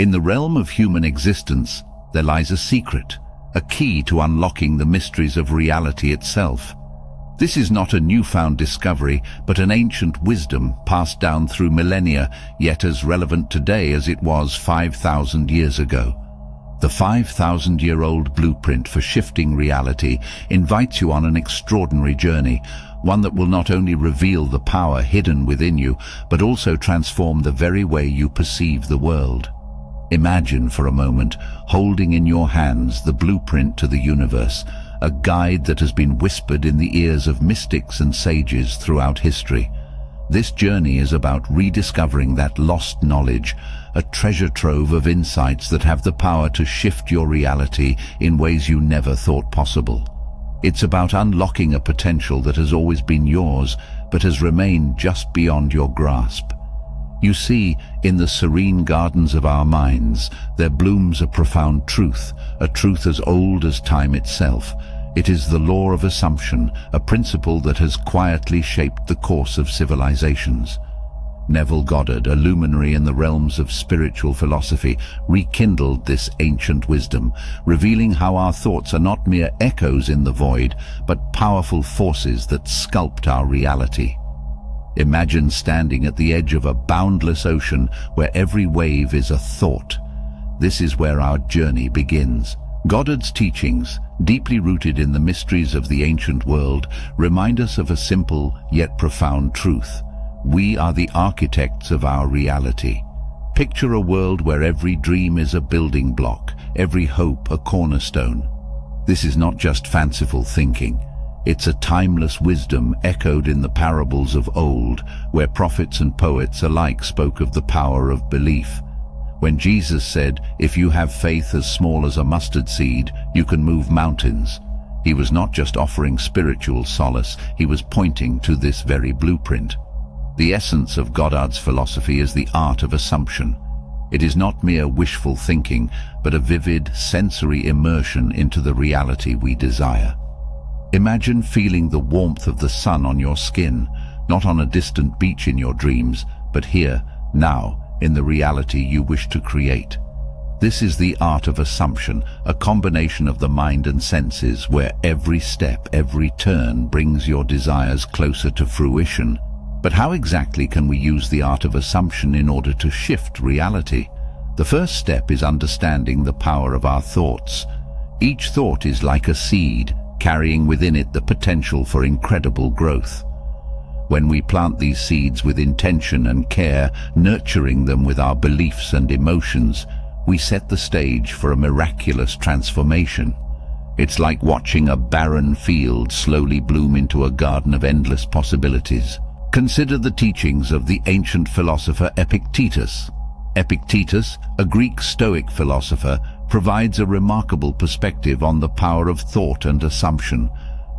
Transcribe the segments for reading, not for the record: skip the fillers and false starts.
In the realm of human existence, there lies a secret, a key to unlocking the mysteries of reality itself. This is not a newfound discovery, but an ancient wisdom passed down through millennia, yet as relevant today as it was 5,000 years ago. The 5,000-year-old blueprint for shifting reality invites you on an extraordinary journey, one that will not only reveal the power hidden within you, but also transform the very way you perceive the world. Imagine for a moment holding in your hands the blueprint to the universe, a guide that has been whispered in the ears of mystics and sages throughout history. This journey is about rediscovering that lost knowledge, a treasure trove of insights that have the power to shift your reality in ways you never thought possible. It's about unlocking a potential that has always been yours, but has remained just beyond your grasp. You see, in the serene gardens of our minds, there blooms a profound truth, a truth as old as time itself. It is the law of assumption, a principle that has quietly shaped the course of civilizations. Neville Goddard, a luminary in the realms of spiritual philosophy, rekindled this ancient wisdom, revealing how our thoughts are not mere echoes in the void, but powerful forces that sculpt our reality. Imagine standing at the edge of a boundless ocean where every wave is a thought. This is where our journey begins. Goddard's teachings, deeply rooted in the mysteries of the ancient world, remind us of a simple yet profound truth. We are the architects of our reality. Picture a world where every dream is a building block, every hope a cornerstone. This is not just fanciful thinking. It's a timeless wisdom echoed in the parables of old, where prophets and poets alike spoke of the power of belief. When Jesus said, "If you have faith as small as a mustard seed, you can move mountains," he was not just offering spiritual solace, he was pointing to this very blueprint. The essence of Goddard's philosophy is the art of assumption. It is not mere wishful thinking, but a vivid, sensory immersion into the reality we desire. Imagine feeling the warmth of the sun on your skin, not on a distant beach in your dreams, but here, now, in the reality you wish to create. This is the art of assumption, a combination of the mind and senses where every step, every turn brings your desires closer to fruition. But how exactly can we use the art of assumption in order to shift reality? The first step is understanding the power of our thoughts. Each thought is like a seed, carrying within it the potential for incredible growth. When we plant these seeds with intention and care, nurturing them with our beliefs and emotions, we set the stage for a miraculous transformation. It's like watching a barren field slowly bloom into a garden of endless possibilities. Consider the teachings of the ancient philosopher Epictetus. Epictetus, a Greek Stoic philosopher, provides a remarkable perspective on the power of thought and assumption.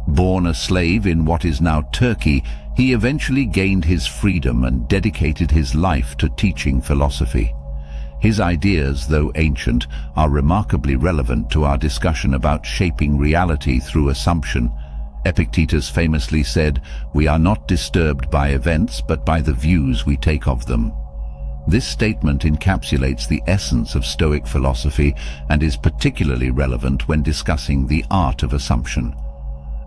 Born a slave in what is now Turkey, he eventually gained his freedom and dedicated his life to teaching philosophy. His ideas, though ancient, are remarkably relevant to our discussion about shaping reality through assumption. Epictetus famously said, "We are not disturbed by events, but by the views we take of them." This statement encapsulates the essence of Stoic philosophy and is particularly relevant when discussing the art of assumption.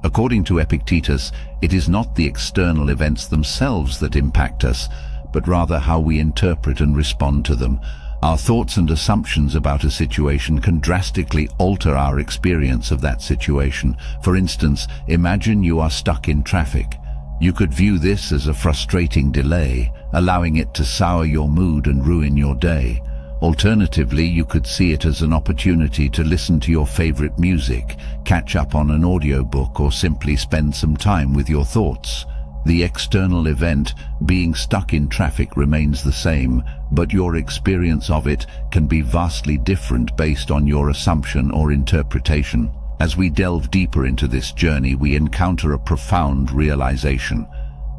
According to Epictetus, it is not the external events themselves that impact us, but rather how we interpret and respond to them. Our thoughts and assumptions about a situation can drastically alter our experience of that situation. For instance, imagine you are stuck in traffic. You could view this as a frustrating delay, allowing it to sour your mood and ruin your day. Alternatively, you could see it as an opportunity to listen to your favorite music, catch up on an audiobook, or simply spend some time with your thoughts. The external event, being stuck in traffic, remains the same, but your experience of it can be vastly different based on your assumption or interpretation. As we delve deeper into this journey, we encounter a profound realization.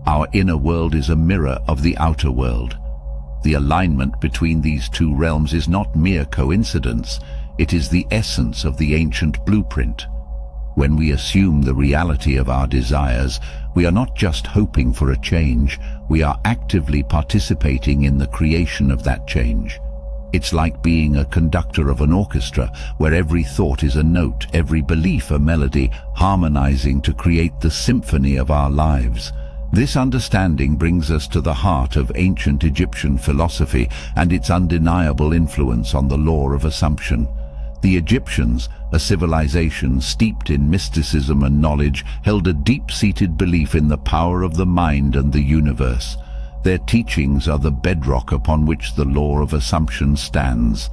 Our inner world is a mirror of the outer world. The alignment between these two realms is not mere coincidence, it is the essence of the ancient blueprint. When we assume the reality of our desires, we are not just hoping for a change, we are actively participating in the creation of that change. It's like being a conductor of an orchestra, where every thought is a note, every belief a melody, harmonizing to create the symphony of our lives. This understanding brings us to the heart of ancient Egyptian philosophy and its undeniable influence on the law of assumption. The Egyptians, a civilization steeped in mysticism and knowledge, held a deep-seated belief in the power of the mind and the universe. Their teachings are the bedrock upon which the law of assumption stands.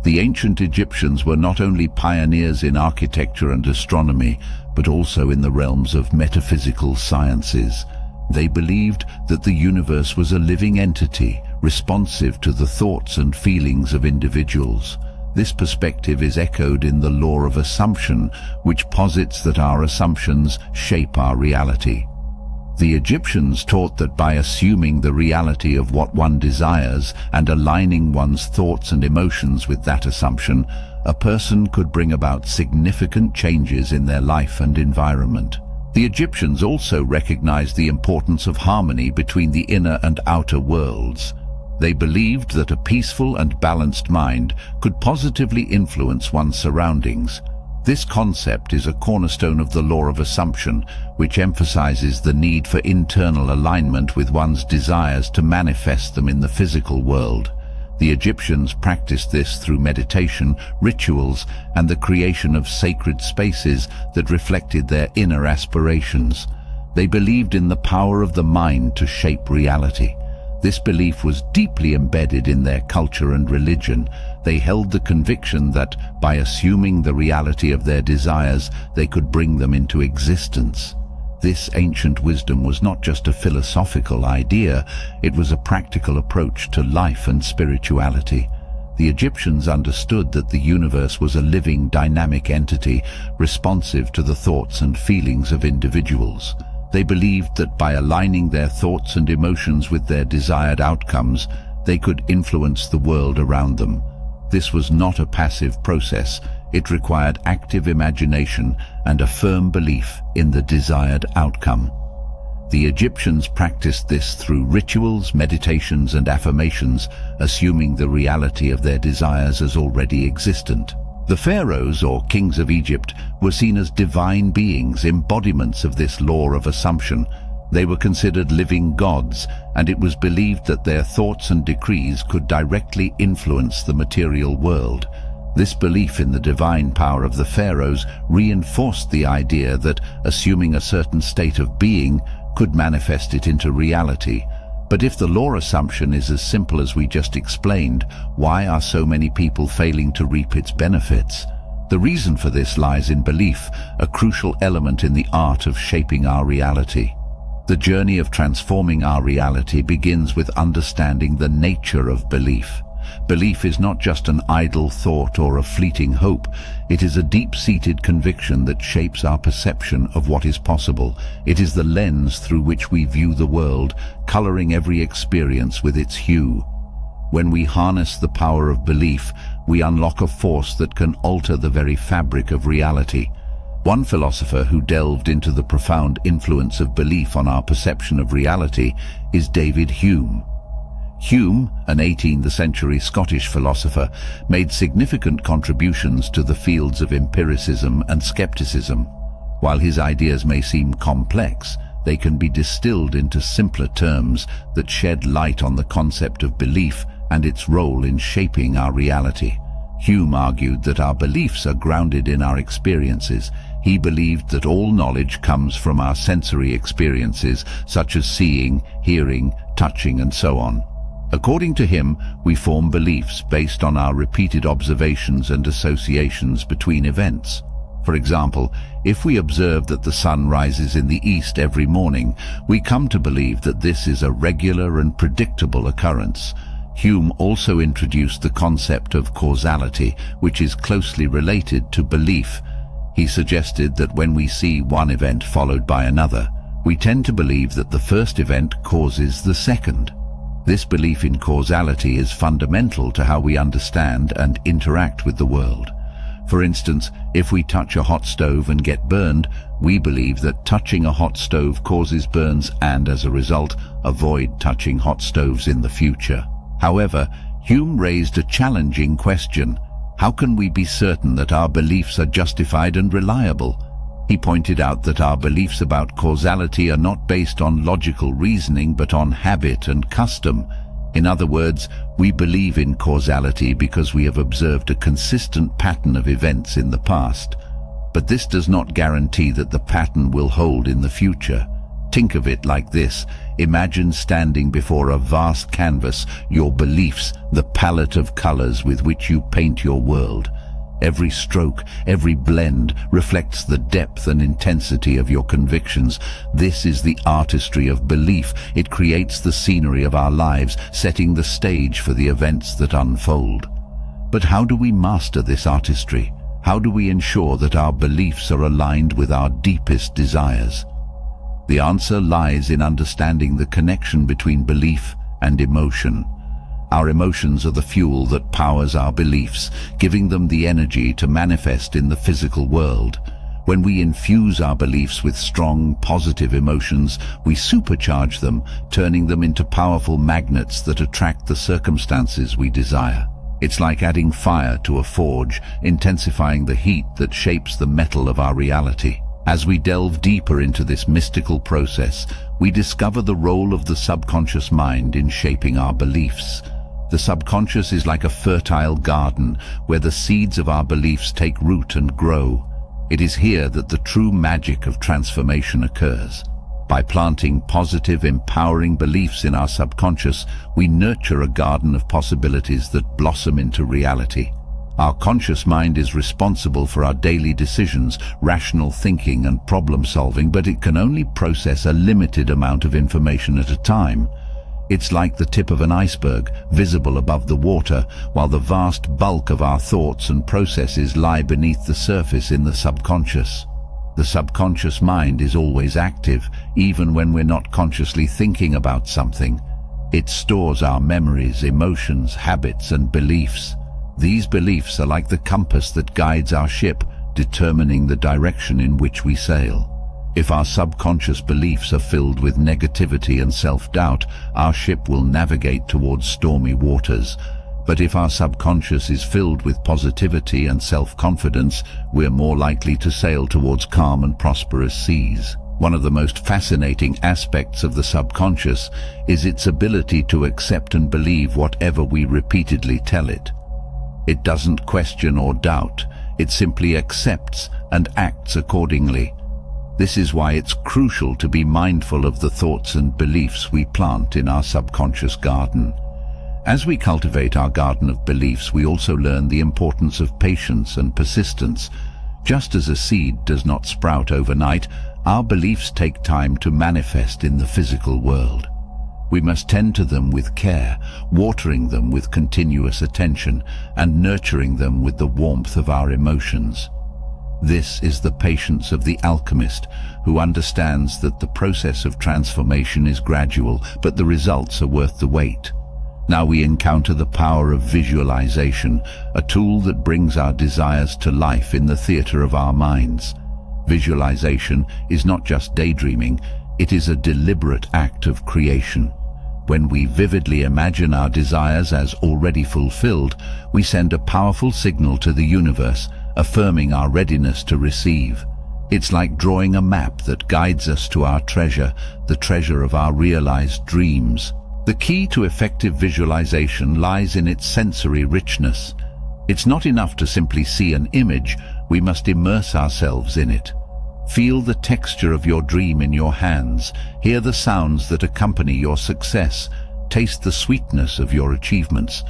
The ancient Egyptians were not only pioneers in architecture and astronomy, but also in the realms of metaphysical sciences. They believed that the universe was a living entity, responsive to the thoughts and feelings of individuals. This perspective is echoed in the law of assumption, which posits that our assumptions shape our reality. The Egyptians taught that by assuming the reality of what one desires and aligning one's thoughts and emotions with that assumption, a person could bring about significant changes in their life and environment. The Egyptians also recognized the importance of harmony between the inner and outer worlds. They believed that a peaceful and balanced mind could positively influence one's surroundings. This concept is a cornerstone of the law of assumption, which emphasizes the need for internal alignment with one's desires to manifest them in the physical world. The Egyptians practiced this through meditation, rituals, and the creation of sacred spaces that reflected their inner aspirations. They believed in the power of the mind to shape reality. This belief was deeply embedded in their culture and religion. They held the conviction that by assuming the reality of their desires, they could bring them into existence. This ancient wisdom was not just a philosophical idea, it was a practical approach to life and spirituality. The Egyptians understood that the universe was a living, dynamic entity, responsive to the thoughts and feelings of individuals. They believed that by aligning their thoughts and emotions with their desired outcomes, they could influence the world around them. This was not a passive process. It required active imagination and a firm belief in the desired outcome. The Egyptians practiced this through rituals, meditations, and affirmations, assuming the reality of their desires as already existent. The pharaohs, or kings of Egypt, were seen as divine beings, embodiments of this law of assumption. They were considered living gods, and it was believed that their thoughts and decrees could directly influence the material world. This belief in the divine power of the pharaohs reinforced the idea that assuming a certain state of being could manifest it into reality. But if the law assumption is as simple as we just explained, why are so many people failing to reap its benefits? The reason for this lies in belief, a crucial element in the art of shaping our reality. The journey of transforming our reality begins with understanding the nature of belief. Belief is not just an idle thought or a fleeting hope. It is a deep-seated conviction that shapes our perception of what is possible. It is the lens through which we view the world, coloring every experience with its hue. When we harness the power of belief, we unlock a force that can alter the very fabric of reality. One philosopher who delved into the profound influence of belief on our perception of reality is David Hume. Hume, an 18th century Scottish philosopher, made significant contributions to the fields of empiricism and skepticism. While his ideas may seem complex, they can be distilled into simpler terms that shed light on the concept of belief and its role in shaping our reality. Hume argued that our beliefs are grounded in our experiences. He believed that all knowledge comes from our sensory experiences, such as seeing, hearing, touching, and so on. According to him, we form beliefs based on our repeated observations and associations between events. For example, if we observe that the sun rises in the east every morning, we come to believe that this is a regular and predictable occurrence. Hume also introduced the concept of causality, which is closely related to belief. He suggested that when we see one event followed by another, we tend to believe that the first event causes the second. This belief in causality is fundamental to how we understand and interact with the world. For instance, if we touch a hot stove and get burned, we believe that touching a hot stove causes burns and, as a result, avoid touching hot stoves in the future. However, Hume raised a challenging question. How can we be certain that our beliefs are justified and reliable? He pointed out that our beliefs about causality are not based on logical reasoning but on habit and custom. In other words, we believe in causality because we have observed a consistent pattern of events in the past. But this does not guarantee that the pattern will hold in the future. Think of it like this. Imagine standing before a vast canvas, your beliefs, the palette of colors with which you paint your world. Every stroke, every blend reflects the depth and intensity of your convictions. This is the artistry of belief. It creates the scenery of our lives, setting the stage for the events that unfold. But how do we master this artistry? How do we ensure that our beliefs are aligned with our deepest desires? The answer lies in understanding the connection between belief and emotion. Our emotions are the fuel that powers our beliefs, giving them the energy to manifest in the physical world. When we infuse our beliefs with strong, positive emotions, we supercharge them, turning them into powerful magnets that attract the circumstances we desire. It's like adding fire to a forge, intensifying the heat that shapes the metal of our reality. As we delve deeper into this mystical process, we discover the role of the subconscious mind in shaping our beliefs. The subconscious is like a fertile garden where the seeds of our beliefs take root and grow. It is here that the true magic of transformation occurs. By planting positive, empowering beliefs in our subconscious, we nurture a garden of possibilities that blossom into reality. Our conscious mind is responsible for our daily decisions, rational thinking and problem solving, but it can only process a limited amount of information at a time. It's like the tip of an iceberg, visible above the water, while the vast bulk of our thoughts and processes lie beneath the surface in the subconscious. The subconscious mind is always active, even when we're not consciously thinking about something. It stores our memories, emotions, habits, and beliefs. These beliefs are like the compass that guides our ship, determining the direction in which we sail. If our subconscious beliefs are filled with negativity and self-doubt, our ship will navigate towards stormy waters. But if our subconscious is filled with positivity and self-confidence, we're more likely to sail towards calm and prosperous seas. One of the most fascinating aspects of the subconscious is its ability to accept and believe whatever we repeatedly tell it. It doesn't question or doubt, it simply accepts and acts accordingly. This is why it's crucial to be mindful of the thoughts and beliefs we plant in our subconscious garden. As we cultivate our garden of beliefs, we also learn the importance of patience and persistence. Just as a seed does not sprout overnight, our beliefs take time to manifest in the physical world. We must tend to them with care, watering them with continuous attention, and nurturing them with the warmth of our emotions. This is the patience of the alchemist, who understands that the process of transformation is gradual, but the results are worth the wait. Now we encounter the power of visualization, a tool that brings our desires to life in the theater of our minds. Visualization is not just daydreaming, it is a deliberate act of creation. When we vividly imagine our desires as already fulfilled, we send a powerful signal to the universe, affirming our readiness to receive. It's like drawing a map that guides us to our treasure, the treasure of our realized dreams. The key to effective visualization lies in its sensory richness. It's not enough to simply see an image, we must immerse ourselves in it. Feel the texture of your dream in your hands, hear the sounds that accompany your success, taste the sweetness of your achievements.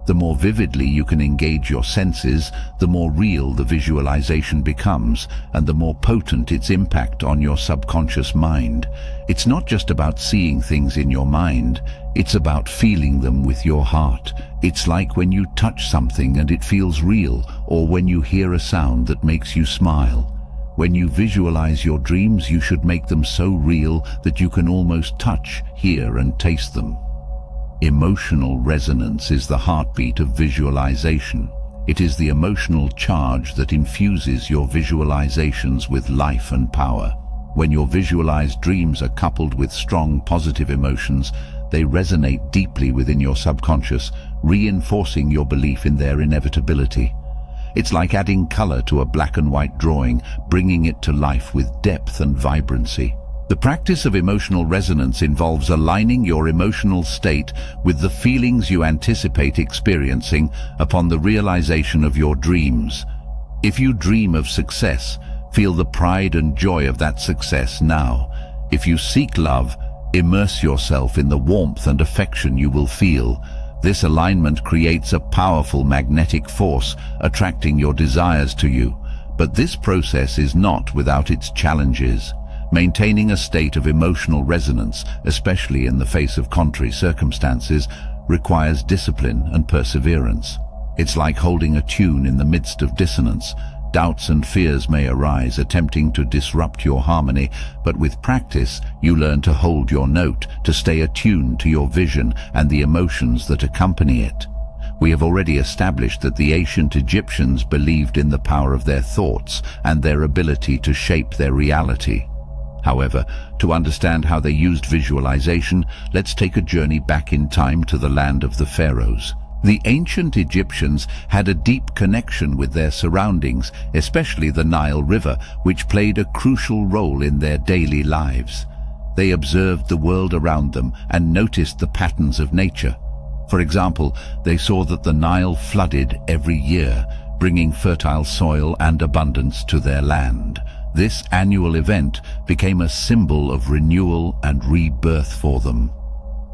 The more vividly you can engage your senses, the more real the visualization becomes, and the more potent its impact on your subconscious mind. It's not just about seeing things in your mind, it's about feeling them with your heart. It's like when you touch something and it feels real, or when you hear a sound that makes you smile. When you visualize your dreams, you should make them so real that you can almost touch, hear, and taste them. Emotional resonance is the heartbeat of visualization. It is the emotional charge that infuses your visualizations with life and power. When your visualized dreams are coupled with strong positive emotions, they resonate deeply within your subconscious, reinforcing your belief in their inevitability. It's like adding color to a black and white drawing, bringing it to life with depth and vibrancy. The practice of emotional resonance involves aligning your emotional state with the feelings you anticipate experiencing upon the realization of your dreams. If you dream of success, feel the pride and joy of that success now. If you seek love, immerse yourself in the warmth and affection you will feel. This alignment creates a powerful magnetic force, attracting your desires to you. But this process is not without its challenges. Maintaining a state of emotional resonance, especially in the face of contrary circumstances, requires discipline and perseverance. It's like holding a tune in the midst of dissonance. Doubts and fears may arise, attempting to disrupt your harmony, but with practice, you learn to hold your note, to stay attuned to your vision and the emotions that accompany it. We have already established that the ancient Egyptians believed in the power of their thoughts and their ability to shape their reality. However, to understand how they used visualization, let's take a journey back in time to the land of the pharaohs. The ancient Egyptians had a deep connection with their surroundings, especially the Nile River, which played a crucial role in their daily lives. They observed the world around them and noticed the patterns of nature. For example, they saw that the Nile flooded every year, bringing fertile soil and abundance to their land. This annual event became a symbol of renewal and rebirth for them.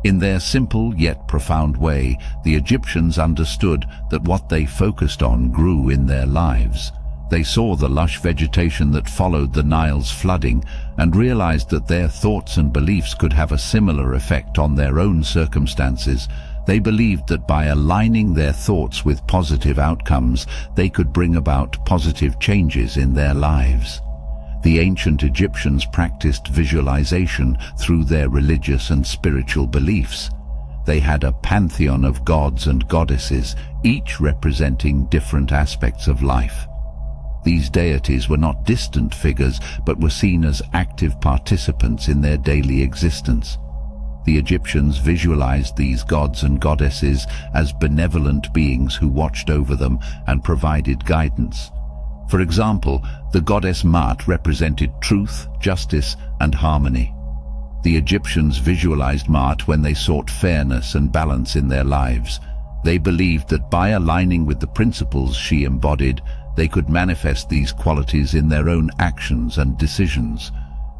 In their simple yet profound way, the Egyptians understood that what they focused on grew in their lives. They saw the lush vegetation that followed the Nile's flooding and realized that their thoughts and beliefs could have a similar effect on their own circumstances. They believed that by aligning their thoughts with positive outcomes, they could bring about positive changes in their lives. The ancient Egyptians practiced visualization through their religious and spiritual beliefs. They had a pantheon of gods and goddesses, each representing different aspects of life. These deities were not distant figures, but were seen as active participants in their daily existence. The Egyptians visualized these gods and goddesses as benevolent beings who watched over them and provided guidance. For example, the goddess Maat represented truth, justice, and harmony. The Egyptians visualized Maat when they sought fairness and balance in their lives. They believed that by aligning with the principles she embodied, they could manifest these qualities in their own actions and decisions.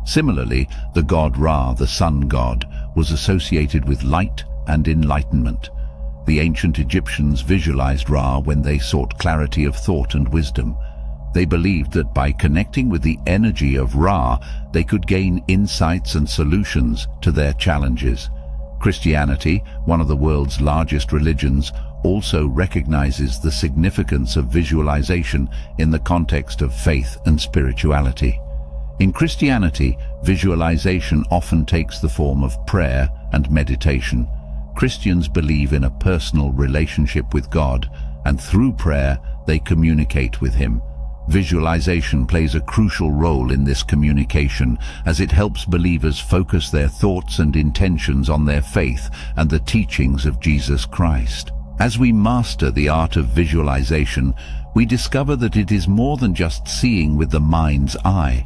Similarly, the god Ra, the sun god, was associated with light and enlightenment. The ancient Egyptians visualized Ra when they sought clarity of thought and wisdom. They believed that by connecting with the energy of Ra, they could gain insights and solutions to their challenges. Christianity, one of the world's largest religions, also recognizes the significance of visualization in the context of faith and spirituality. In Christianity, visualization often takes the form of prayer and meditation. Christians believe in a personal relationship with God, and through prayer, they communicate with Him. Visualization plays a crucial role in this communication, as it helps believers focus their thoughts and intentions on their faith and the teachings of Jesus Christ. As we master the art of visualization, we discover that it is more than just seeing with the mind's eye.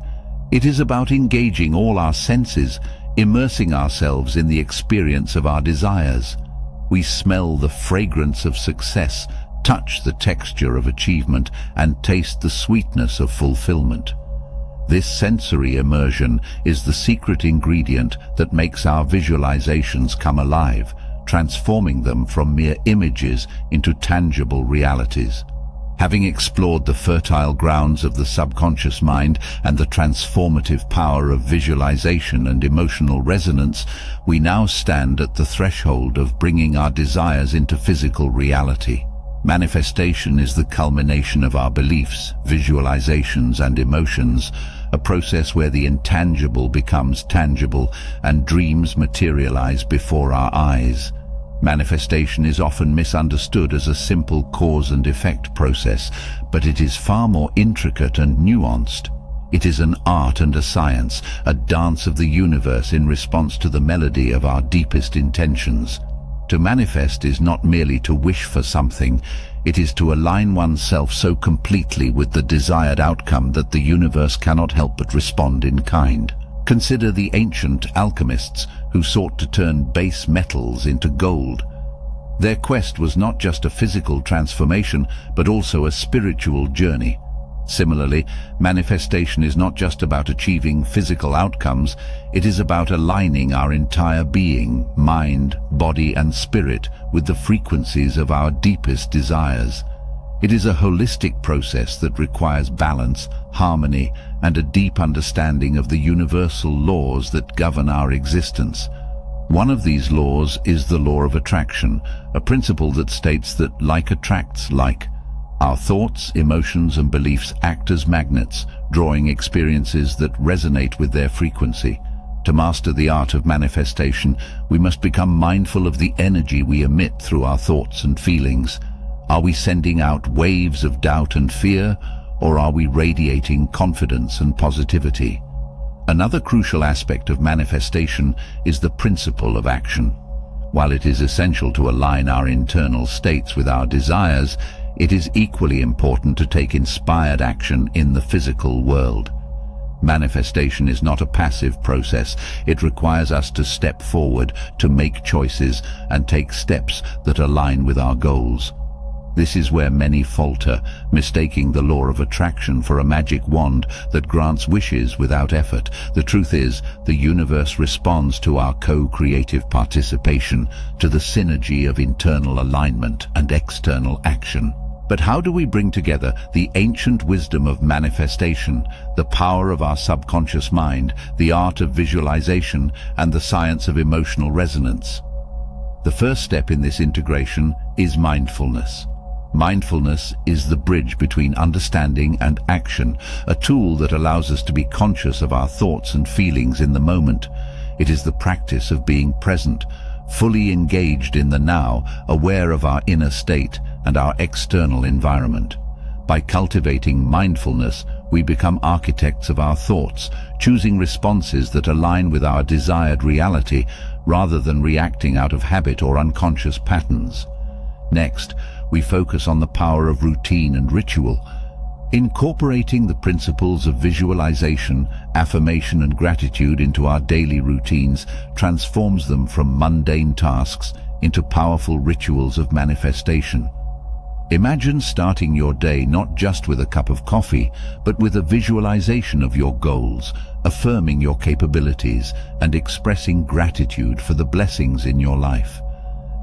It is about engaging all our senses, immersing ourselves in the experience of our desires. We smell the fragrance of success, touch the texture of achievement, and taste the sweetness of fulfillment. This sensory immersion is the secret ingredient that makes our visualizations come alive, transforming them from mere images into tangible realities. Having explored the fertile grounds of the subconscious mind and the transformative power of visualization and emotional resonance, we now stand at the threshold of bringing our desires into physical reality. Manifestation is the culmination of our beliefs, visualizations, and emotions, a process where the intangible becomes tangible and dreams materialize before our eyes. Manifestation is often misunderstood as a simple cause and effect process, but it is far more intricate and nuanced. It is an art and a science, a dance of the universe in response to the melody of our deepest intentions. To manifest is not merely to wish for something, it is to align oneself so completely with the desired outcome that the universe cannot help but respond in kind. Consider the ancient alchemists who sought to turn base metals into gold. Their quest was not just a physical transformation, but also a spiritual journey. Similarly, manifestation is not just about achieving physical outcomes, it is about aligning our entire being, mind, body and spirit with the frequencies of our deepest desires. It is a holistic process that requires balance, harmony, and a deep understanding of the universal laws that govern our existence. One of these laws is the law of attraction, a principle that states that like attracts like. Our thoughts, emotions, and beliefs act as magnets, drawing experiences that resonate with their frequency. To master the art of manifestation, we must become mindful of the energy we emit through our thoughts and feelings. Are we sending out waves of doubt and fear, or are we radiating confidence and positivity? Another crucial aspect of manifestation is the principle of action. While it is essential to align our internal states with our desires, it is equally important to take inspired action in the physical world. Manifestation is not a passive process. It requires us to step forward, to make choices, and take steps that align with our goals. This is where many falter, mistaking the law of attraction for a magic wand that grants wishes without effort. The truth is, the universe responds to our co-creative participation, to the synergy of internal alignment and external action. But how do we bring together the ancient wisdom of manifestation, the power of our subconscious mind, the art of visualization, and the science of emotional resonance? The first step in this integration is mindfulness. Mindfulness is the bridge between understanding and action, a tool that allows us to be conscious of our thoughts and feelings in the moment. It is the practice of being present, fully engaged in the now, aware of our inner state and our external environment. By cultivating mindfulness, we become architects of our thoughts, choosing responses that align with our desired reality rather than reacting out of habit or unconscious patterns. Next, we focus on the power of routine and ritual. Incorporating the principles of visualization, affirmation and gratitude into our daily routines transforms them from mundane tasks into powerful rituals of manifestation. Imagine starting your day not just with a cup of coffee, but with a visualization of your goals, affirming your capabilities, and expressing gratitude for the blessings in your life.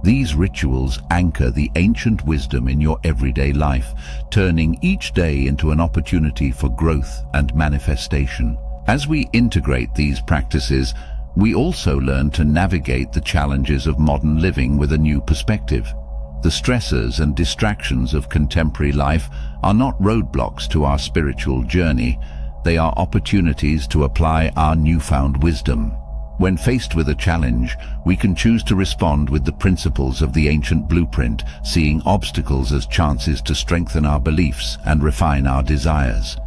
These rituals anchor the ancient wisdom in your everyday life, turning each day into an opportunity for growth and manifestation. As we integrate these practices, we also learn to navigate the challenges of modern living with a new perspective. The stresses and distractions of contemporary life are not roadblocks to our spiritual journey. They are opportunities to apply our newfound wisdom. When faced with a challenge, we can choose to respond with the principles of the ancient blueprint, seeing obstacles as chances to strengthen our beliefs and refine our desires.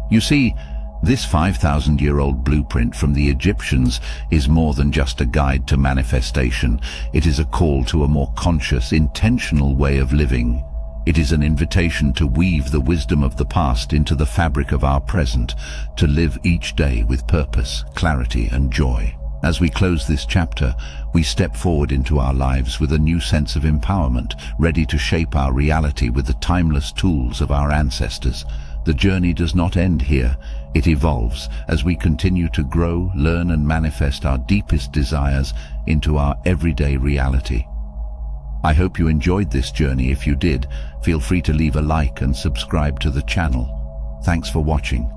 You see, this 5,000-year-old blueprint from the Egyptians is more than just a guide to manifestation. It is a call to a more conscious, intentional way of living. It is an invitation to weave the wisdom of the past into the fabric of our present, to live each day with purpose, clarity, and joy. As we close this chapter, we step forward into our lives with a new sense of empowerment, ready to shape our reality with the timeless tools of our ancestors. The journey does not end here. It evolves as we continue to grow, learn, and manifest our deepest desires into our everyday reality. I hope you enjoyed this journey. If you did, feel free to leave a like and subscribe to the channel. Thanks for watching.